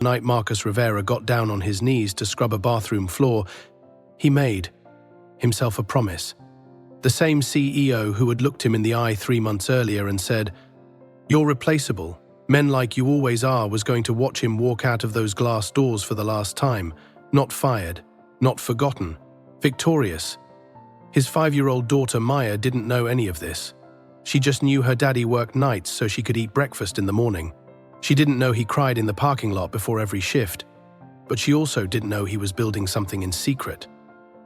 The night Marcus Rivera got down on his knees to scrub a bathroom floor, he made himself a promise. The same CEO who had looked him in the eye 3 months earlier and said, "You're replaceable. Men like you always are," was going to watch him walk out of those glass doors for the last time, not fired, not forgotten, victorious. His 5-year-old daughter Maya didn't know any of this. She just knew her daddy worked nights so she could eat breakfast in the morning. She didn't know he cried in the parking lot before every shift, but she also didn't know he was building something in secret,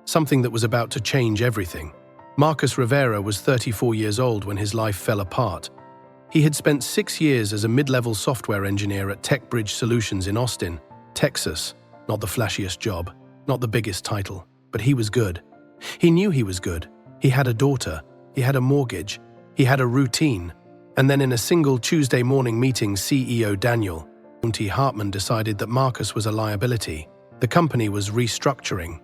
something that was about to change everything. Marcus Rivera was 34 years old when his life fell apart. He had spent 6 years as a mid-level software engineer at Tech Bridge Solutions in Austin, Texas. Not the flashiest job, not the biggest title, but he was good. He knew he was good. He had a daughter, he had a mortgage, he had a routine. And then in a single Tuesday morning meeting, CEO Daniel T. Hartman decided that Marcus was a liability. The company was restructuring.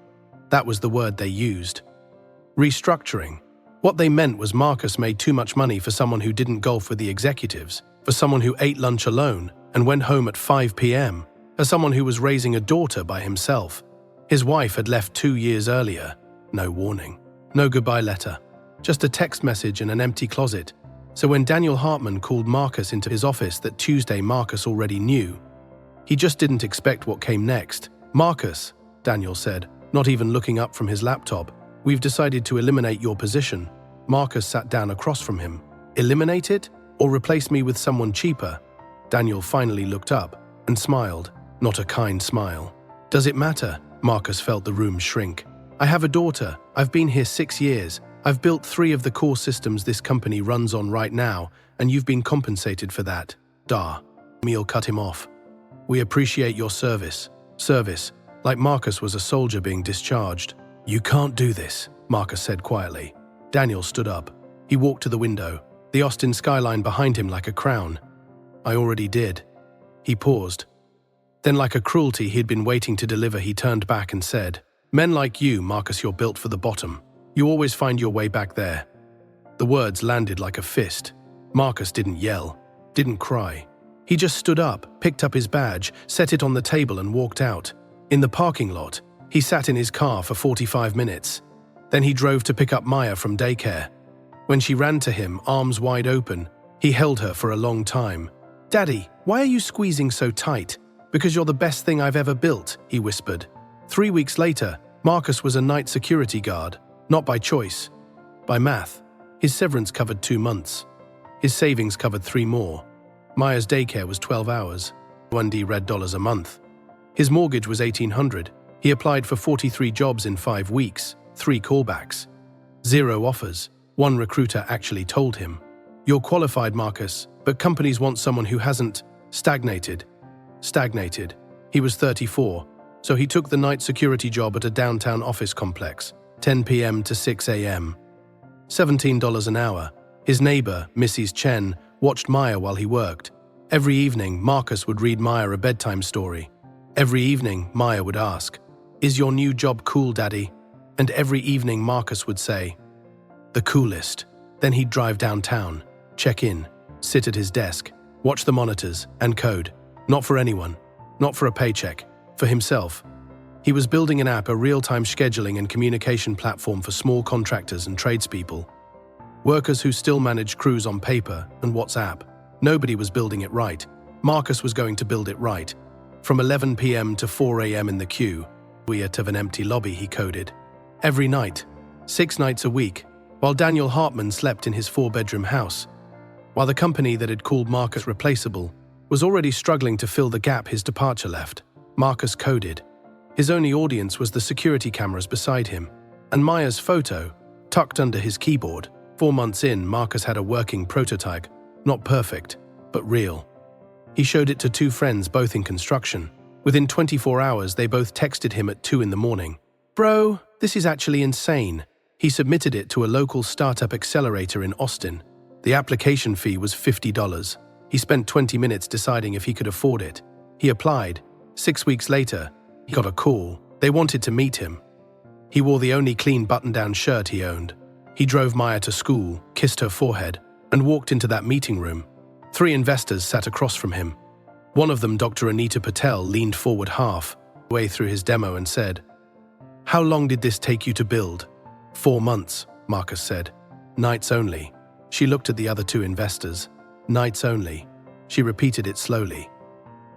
That was the word they used. Restructuring. What they meant was Marcus made too much money for someone who didn't golf with the executives, for someone who ate lunch alone and went home at 5 p.m., as someone who was raising a daughter by himself. His wife had left 2 years earlier. No warning. No goodbye letter. Just a text message and an empty closet. So when Daniel Hartman called Marcus into his office that Tuesday, Marcus already knew. He just didn't expect what came next. "Marcus," Daniel said, not even looking up from his laptop, "we've decided to eliminate your position." Marcus sat down across from him. "Eliminate it? Or replace me with someone cheaper?" Daniel finally looked up and smiled, not a kind smile. "Does it matter?" Marcus felt the room shrink. "I have a daughter. I've been here 6 years. I've built 3 of the core systems this company runs on right now, and you've been compensated for that." Meal cut him off. "We appreciate your service." Service, like Marcus was a soldier being discharged. "You can't do this," Marcus said quietly. Daniel stood up. He walked to the window, the Austin skyline behind him like a crown. "I already did." He paused. Then, like a cruelty he'd been waiting to deliver, he turned back and said, "Men like you, Marcus, you're built for the bottom. You always find your way back there." The words landed like a fist. Marcus didn't yell, didn't cry. He just stood up, picked up his badge, set it on the table and walked out. In the parking lot, he sat in his car for 45 minutes. Then he drove to pick up Maya from daycare. When she ran to him, arms wide open, he held her for a long time. "Daddy, why are you squeezing so tight?" "Because you're the best thing I've ever built," he whispered. 3 weeks later, Marcus was a night security guard. Not by choice, by math. His severance covered 2 months. His savings covered 3 more. Maya's daycare was 12 hours, $100 a month. His mortgage was $1,800. He applied for 43 jobs in 5 weeks, 3 callbacks. 0 offers. One recruiter actually told him, "You're qualified, Marcus, but companies want someone who hasn't stagnated." Stagnated. He was 34, so he took the night security job at a downtown office complex. 10 p.m. to 6 a.m. $17 an hour. His neighbor, Mrs. Chen, watched Maya while he worked. Every evening, Marcus would read Maya a bedtime story. Every evening, Maya would ask, "Is your new job cool, Daddy?" And every evening, Marcus would say, "The coolest." Then he'd drive downtown, check in, sit at his desk, watch the monitors, and code. Not for anyone, not for a paycheck, for himself. He was building an app, a real-time scheduling and communication platform for small contractors and tradespeople. Workers who still managed crews on paper and WhatsApp. Nobody was building it right. Marcus was going to build it right. From 11 p.m. to 4 a.m. in the queue, out of an empty lobby, he coded. Every night, 6 nights a week, while Daniel Hartman slept in his 4-bedroom house. While the company that had called Marcus replaceable was already struggling to fill the gap his departure left, Marcus coded. His only audience was the security cameras beside him, and Maya's photo, tucked under his keyboard. 4 months in, Marcus had a working prototype, not perfect, but real. He showed it to 2 friends, both in construction. Within 24 hours, they both texted him at 2 in the morning. "Bro, this is actually insane." He submitted it to a local startup accelerator in Austin. The application fee was $50. He spent 20 minutes deciding if he could afford it. He applied. 6 weeks later, he got a call. They wanted to meet him. He wore the only clean button-down shirt he owned. He drove Maya to school, kissed her forehead, and walked into that meeting room. 3 investors sat across from him. One of them, Dr. Anita Patel, leaned forward halfway through his demo and said, "How long did this take you to build?" 4 months, Marcus said. "Nights only." She looked at the other two investors. "Nights only." She repeated it slowly.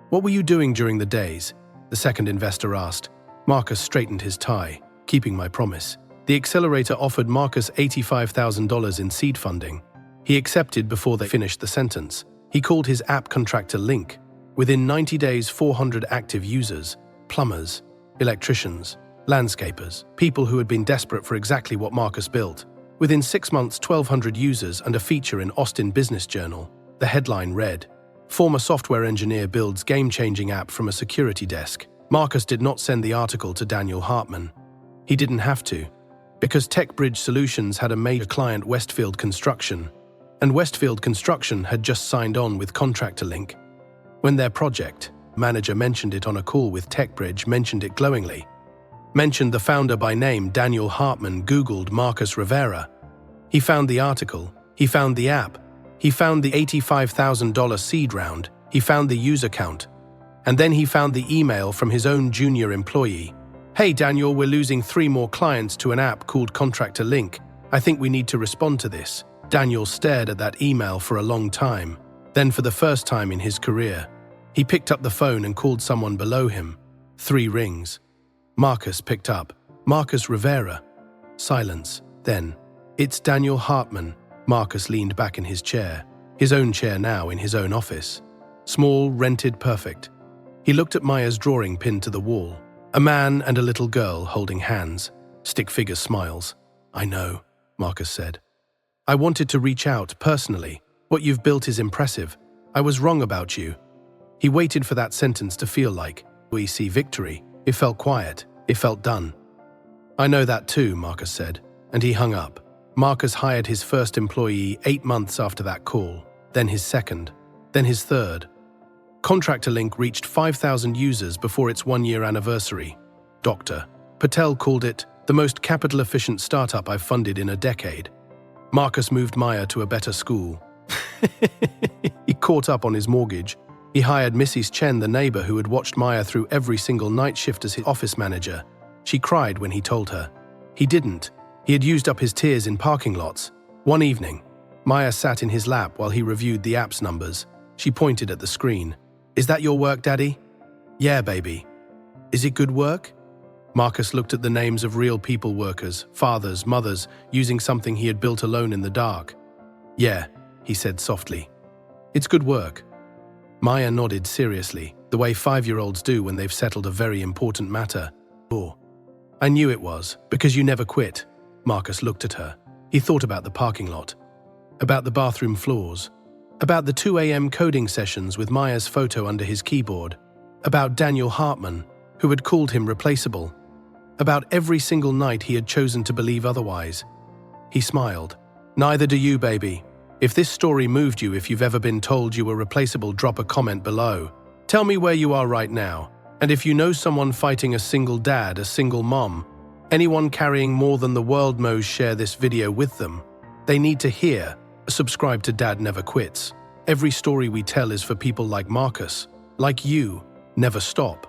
"What were you doing during the days?" the second investor asked. Marcus straightened his tie. "Keeping my promise." The accelerator offered Marcus $85,000 in seed funding. He accepted before they finished the sentence. He called his app Contractor Link. Within 90 days, 400 active users, plumbers, electricians, landscapers, people who had been desperate for exactly what Marcus built. Within 6 months, 1,200 users and a feature in Austin Business Journal. The headline read, "Former software engineer builds game-changing app from a security desk." Marcus did not send the article to Daniel Hartman. He didn't have to, because TechBridge Solutions had a major client, Westfield Construction, and Westfield Construction had just signed on with Contractor Link. When their project manager mentioned it on a call with TechBridge, mentioned it glowingly, mentioned the founder by name, Daniel Hartman Googled Marcus Rivera. He found the article, he found the app, he found the $85,000 seed round, he found the user count, and then he found the email from his own junior employee. "Hey Daniel, we're losing 3 more clients to an app called Contractor Link. I think we need to respond to this." Daniel stared at that email for a long time. Then, for the first time in his career, he picked up the phone and called someone below him. 3 rings. Marcus picked up. "Marcus Rivera." Silence. Then, "It's Daniel Hartman." Marcus leaned back in his chair, his own chair now in his own office. Small, rented, perfect. He looked at Maya's drawing pinned to the wall. A man and a little girl holding hands. Stick figure smiles. "I know," Marcus said. "I wanted to reach out personally. What you've built is impressive. I was wrong about you." He waited for that sentence to feel like, "We see victory." It felt quiet. It felt done. "I know that too," Marcus said, and he hung up. Marcus hired his first employee 8 months after that call, then his second, then his third. Contractor Link reached 5,000 users before its 1-year anniversary. Dr. Patel called it the most capital-efficient startup I've funded in a decade. Marcus moved Maya to a better school. He caught up on his mortgage. He hired Mrs. Chen, the neighbor who had watched Maya through every single night shift as his office manager. She cried when he told her. He didn't. He had used up his tears in parking lots. One evening, Maya sat in his lap while he reviewed the app's numbers. She pointed at the screen. "Is that your work, Daddy?" "Yeah, baby." "Is it good work?" Marcus looked at the names of real people, workers, fathers, mothers, using something he had built alone in the dark. "Yeah," he said softly. "It's good work." Maya nodded seriously, the way 5-year-olds do when they've settled a very important matter. "Oh, I knew it was, because you never quit." Marcus looked at her. He thought about the parking lot, about the bathroom floors, about the 2 a.m. coding sessions with Maya's photo under his keyboard, about Daniel Hartman, who had called him replaceable, about every single night he had chosen to believe otherwise. He smiled. "Neither do you, baby. If this story moved you, if you've ever been told you were replaceable, drop a comment below. Tell me where you are right now, and if you know someone fighting a single dad, a single mom, anyone carrying more than the world knows, share this video with them. They need to hear. Subscribe to Dad Never Quits. Every story we tell is for people like Marcus, like you. Never stop.